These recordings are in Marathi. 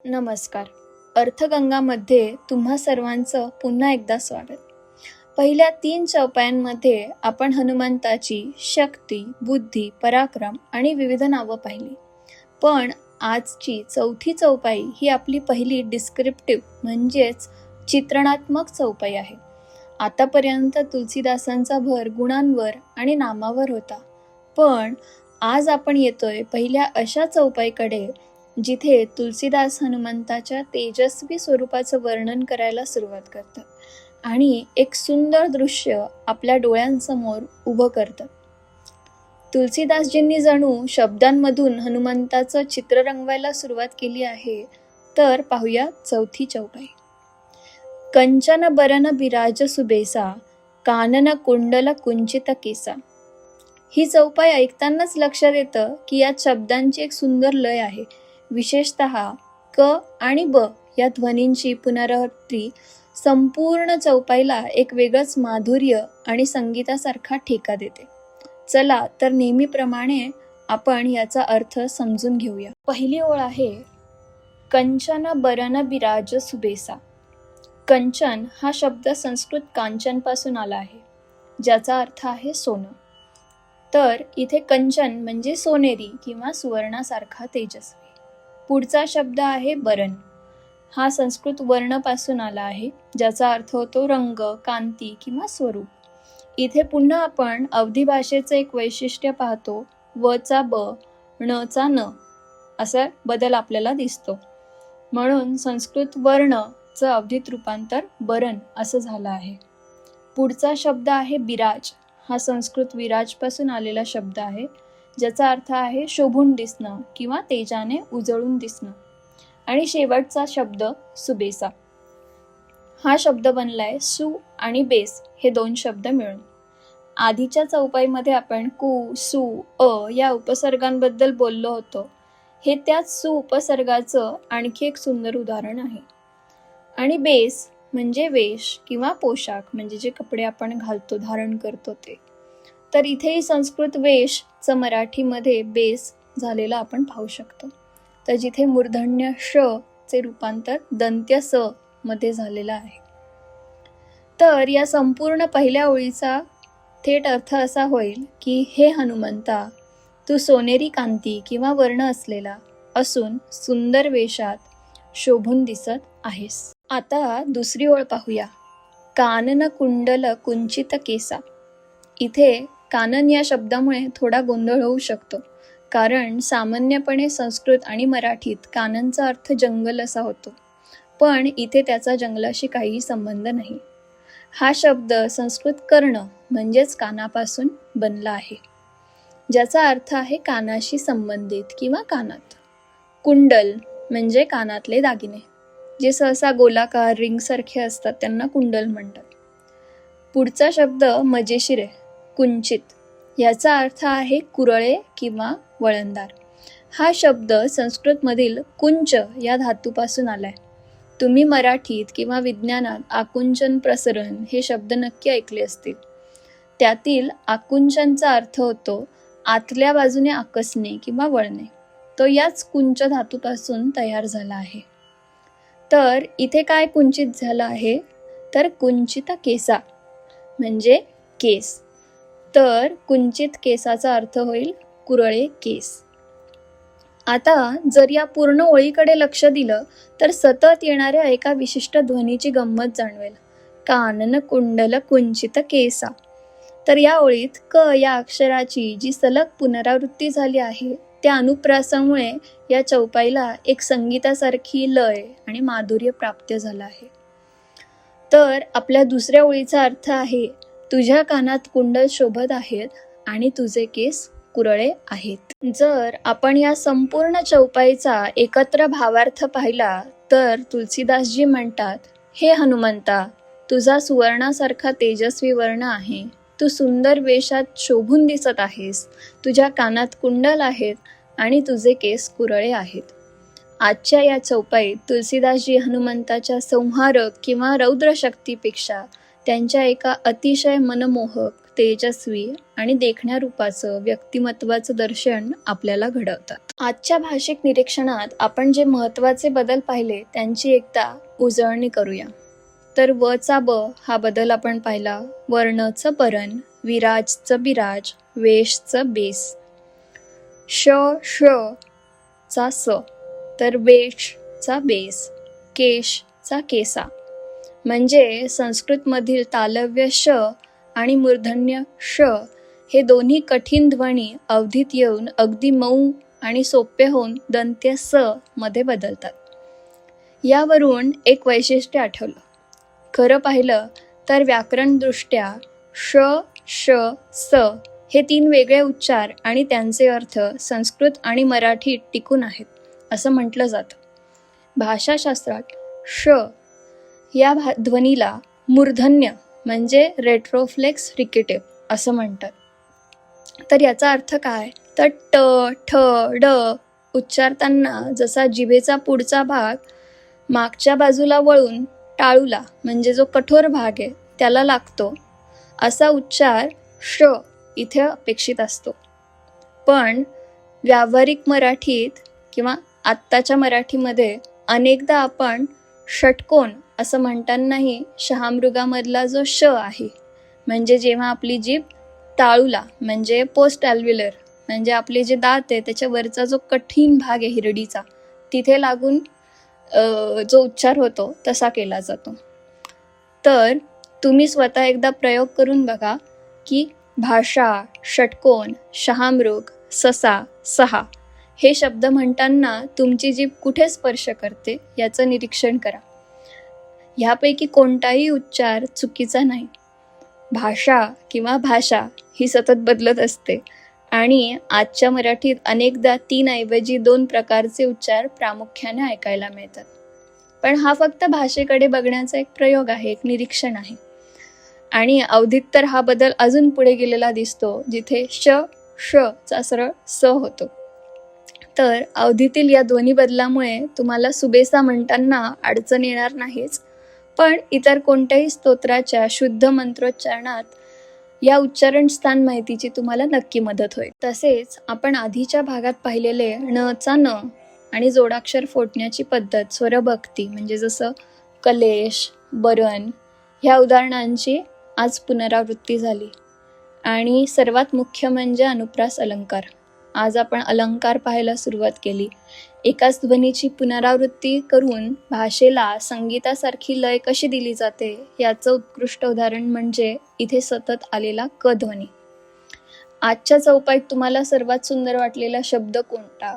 नमस्कार. अर्थगंगामध्ये तुम्हा सर्वांचं पुन्हा एकदा स्वागत. पहिल्या 3 चौपायांमध्ये आपण हनुमंताची शक्ती, बुद्धी, पराक्रम आणि विविध नावं पाहिली. पण आजची चौथी चौपाई ही आपली पहिली डिस्क्रिप्टिव्ह म्हणजेच चित्रणात्मक चौपाई आहे. आतापर्यंत तुलसीदासांचा भर गुणांवर आणि नामावर होता. पण आज आपण येतोय पहिल्या अशा चौपाईकडे जिथे तुलसीदास हनुमंताच्या तेजस्वी स्वरूपाचं वर्णन करायला सुरुवात करतात आणि एक सुंदर दृश्य आपल्या डोळ्यांसमोर उभं करतात. तुलसीदासजींनी जणू शब्दांमधून हनुमंताचं चित्र रंगवायला सुरुवात केली आहे. तर पाहूया चौथी चौपाई. कंचन बरन बिराज सुबेसा, कानन कुंडल कुंचित केसा. ही चौपाई ऐकतानाच लक्षात येतं की यात शब्दांची एक सुंदर लय आहे. विशेषतः क आणि ब या ध्वनींची पुनरावृत्ती संपूर्ण चौपाईला एक वेगळंच माधुर्य आणि संगीतासारखा ठेका देते. चला तर नेहमीप्रमाणे आपण याचा अर्थ समजून घेऊया. पहिली ओळ आहे कंचन बरन बिराज सुबेसा. कंचन हा शब्द संस्कृत कांचन पासून आला आहे, ज्याचा अर्थ आहे सोनं. तर इथे कंचन म्हणजे सोनेरी किंवा सुवर्णासारखा तेजस्वी. पुढचा शब्द आहे बरन. हा संस्कृत वर्णपासून आला आहे, ज्याचा अर्थ होतो रंग, कांती किंवा स्वरूप. इथे पुन्हा आपण अवधी भाषेचं एक वैशिष्ट्य पाहतो. वचा ब, णचा न असा बदल आपल्याला दिसतो. म्हणून संस्कृत वर्णचं अवधीत रूपांतर बरन असं झालं आहे. पुढचा शब्द आहे बिराज. हा संस्कृत विराजपासून आलेला शब्द आहे, ज्याचा अर्थ आहे शोभून दिसणं किंवा तेजाने उजळून दिसणं. आणि शेवटचा शब्द सुबेसा. हा शब्द बनलाय सु आणि बेस हे 2 शब्द मिळून. आधीच्या चौपाईमध्ये आपण कु, सु, अ या उपसर्गांबद्दल बोललो होतो. हे त्याच सु उपसर्गाचं आणखी एक सुंदर उदाहरण आहे. आणि बेस म्हणजे वेश किंवा पोशाख, म्हणजे जे कपडे आपण घालतो, धारण करतो ते. तर इथेही संस्कृत वेशचं मराठीमध्ये बेस झालेलं आपण पाहू शकतो. तर जिथे मूर्धन्य श चे रूपांतर दंत्य स मध्ये झालेलं आहे. तर या संपूर्ण पहिल्या ओळीचा थेट अर्थ असा होईल की हे हनुमंता, तू सोनेरी कांती किंवा वर्ण असलेला असून सुंदर वेशात शोभून दिसत आहेस. आता दुसरी ओळ पाहूया. कानन कुंडल कुंचित केसा. इथे कानन या शब्दामुळे थोडा गोंधळ होऊ शकतो, कारण सामान्यपणे संस्कृत आणि मराठीत काननचा अर्थ जंगल असा होतो. पण इथे त्याचा जंगलाशी काहीही संबंध नाही. हा शब्द संस्कृत कर्ण म्हणजेच कानापासून बनला आहे, ज्याचा अर्थ आहे कानाशी संबंधित किंवा कानात. कुंडल म्हणजे कानातले दागिने, जे सहसा गोलाकार रिंगसारखे असतात, त्यांना कुंडल म्हणतात. पुढचा शब्द मजेशीर आहे, कुंचित. याचा अर्थ आहे कुरळे किंवा वळणदार. हा शब्द संस्कृतमधील कुंच या धातूपासून आलाय. तुम्ही मराठीत किंवा विज्ञानात आकुंचन प्रसरण हे शब्द नक्की ऐकले असतील. त्यातील आकुंचनचा अर्थ होतो आतल्या बाजूने आकसणे किंवा वळणे. तो याच कुंच धातूपासून तयार झाला आहे. तर इथे काय कुंचित झालं आहे, तर कुंचित केसा म्हणजे केस. तर कुंचित केसाचा अर्थ होईल कुरळे केस. आता जर या पूर्ण ओळीकडे लक्ष दिलं तर सतत येणाऱ्या एका विशिष्ट ध्वनीची गंमत जाणवेल. कानन कुंडल कुंचित केसा. तर या ओळीत क या अक्षराची जी सलग पुनरावृत्ती झाली आहे, त्या अनुप्रासामुळे या चौपाईला एक संगीतासारखी लय आणि माधुर्य प्राप्त झालं आहे. तर आपल्या दुसऱ्या ओळीचा अर्थ आहे तुझ्या कानात कुंडल शोभत आहेत आणि तुझे केस कुरळे आहेत. जर आपण या संपूर्ण चौपाईचा एकत्र भावार्थ पाहिला तर तुलसीदासजी म्हणतात, हे हनुमंता, तुझा सुवर्णासारखा तेजस्वी वर्ण आहे. तू सुंदर वेशात शोभून दिसत आहेस. तुझ्या कानात कुंडल आहेत आणि तुझे केस कुरळे आहेत. आजच्या या चौपाईत तुलसीदासजी हनुमंताच्या संहारक किंवा रौद्र शक्तीपेक्षा त्यांच्या एका अतिशय मनमोहक, तेजस्वी आणि देखण्या रूपाचं व्यक्तिमत्वाचं दर्शन आपल्याला घडवतात. आजच्या भाषिक निरीक्षणात आपण जे महत्त्वाचे बदल पाहिले त्यांची एकदा उजळणी करूया. तर वचा ब हा बदल आपण पाहिला, वर्णचं बरण, विराजचं बिराज, वेशचं बेस. श श चा स, तर वेशचा बेस, केशचा केसा. म्हणजे संस्कृतमधील तालव्य श आणि मूर्धन्य श हे दोन्ही कठीण ध्वनी अवधीत येऊन अगदी मऊ आणि सोपे होऊन दंत्य स मध्ये बदलतात. यावरून एक वैशिष्ट्य आठवलं. खरं पाहिलं तर व्याकरणदृष्ट्या श श स हे 3 वेगळे उच्चार आणि त्यांचे अर्थ संस्कृत आणि मराठीत टिकून आहेत असं म्हटलं जातं. भाषाशास्त्रात श या ध्वनीला मूर्धन्य म्हणजे रेट्रोफ्लेक्स फ्रिकेटिव्ह असं म्हणतात. तर याचा अर्थ काय, तर ट ठ ड उच्चारताना जसा जिभेचा पुढचा भाग मागच्या बाजूला वळून टाळूला म्हणजे जो कठोर भाग आहे त्याला लागतो, असा उच्चार श इथे अपेक्षित असतो. पण व्यावहारिक मराठीत किंवा आत्ताच्या मराठीमध्ये अनेकदा आपण षटकोन असं म्हणतानाही शहामृगामधला जो श आहे, म्हणजे जेव्हा आपली जीभ टाळूला म्हणजे पोस्ट ॲल्व्ह्युलर म्हणजे आपले जे दात आहे त्याच्या वरचा जो कठीण भाग आहे हिरडीचा तिथे लागून जो उच्चार होतो तसा केला जातो. तर तुम्ही स्वतः एकदा प्रयोग करून बघा की भाषा, षटकोन, शहामृग, ससा, सहा हे शब्द म्हणताना तुमची जीभ कुठे स्पर्श करते याचं निरीक्षण करा. ह्यापैकी कोणताही उच्चार चुकीचा नाही. भाषा किंवा भाषा ही सतत बदलत असते आणि आजच्या मराठीत अनेकदा 3 ऐवजी 2 प्रकारचे उच्चार प्रामुख्याने ऐकायला मिळतात. पण हा फक्त भाषेकडे बघण्याचा एक प्रयोग आहे, एक निरीक्षण आहे. आणि अवधीत तर हा बदल अजून पुढे गेलेला दिसतो, जिथे श श चा सरळ स होतो. तर अवधीतील या दोन्ही बदलामुळे तुम्हाला सुबेसा म्हणताना अडचण येणार नाहीच, पण इतर कोणत्याही स्तोत्राच्या शुद्ध मंत्रोच्चारणात या उच्चारण स्थान माहितीची तुम्हाला नक्की मदत होईल. तसेच आपण आधीच्या भागात पाहिलेले ण चा न आणि जोडाक्षर फोडण्याची पद्धत, स्वरभक्ती म्हणजे जसं कलेश, बरण ह्या उदाहरणांची आज पुनरावृत्ती झाली. आणि सर्वात मुख्य म्हणजे अनुप्रास अलंकार. आज आपण अलंकार पाहायला सुरुवात केली. एकाच ध्वनीची पुनरावृत्ती करून भाषेला संगीतासारखी लय कशी दिली जाते याचं उत्कृष्ट उदाहरण म्हणजे इथे सतत आलेला क ध्वनी. आजच्या चौपाईत तुम्हाला सर्वात सुंदर वाटलेला शब्द कोणता,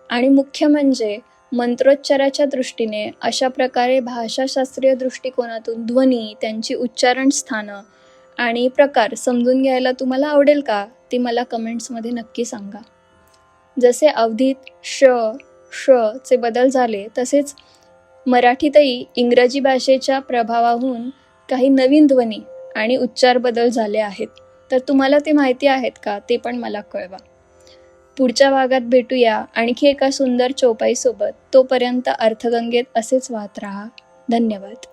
आणि मुख्य म्हणजे मंत्रोच्चाराच्या दृष्टीने अशा प्रकारे भाषाशास्त्रीय दृष्टिकोनातून ध्वनी, त्यांची उच्चारण स्थानं आणि प्रकार समजून घ्यायला तुम्हाला आवडेल का, ते मला कमेंट्समध्ये नक्की सांगा. जसे अवधीत श श चे बदल झाले तसेच मराठीतही इंग्रजी भाषेच्या प्रभावाहून काही नवीन ध्वनी आणि उच्चार बदल झाले आहेत. तर तुम्हाला ते माहिती आहेत का, ते पण मला कळवा. पुढच्या भागात भेटूया आणखी एका सुंदर चौपाईसोबत. तोपर्यंत अर्थगंगेत असेच वाहत राहा. धन्यवाद.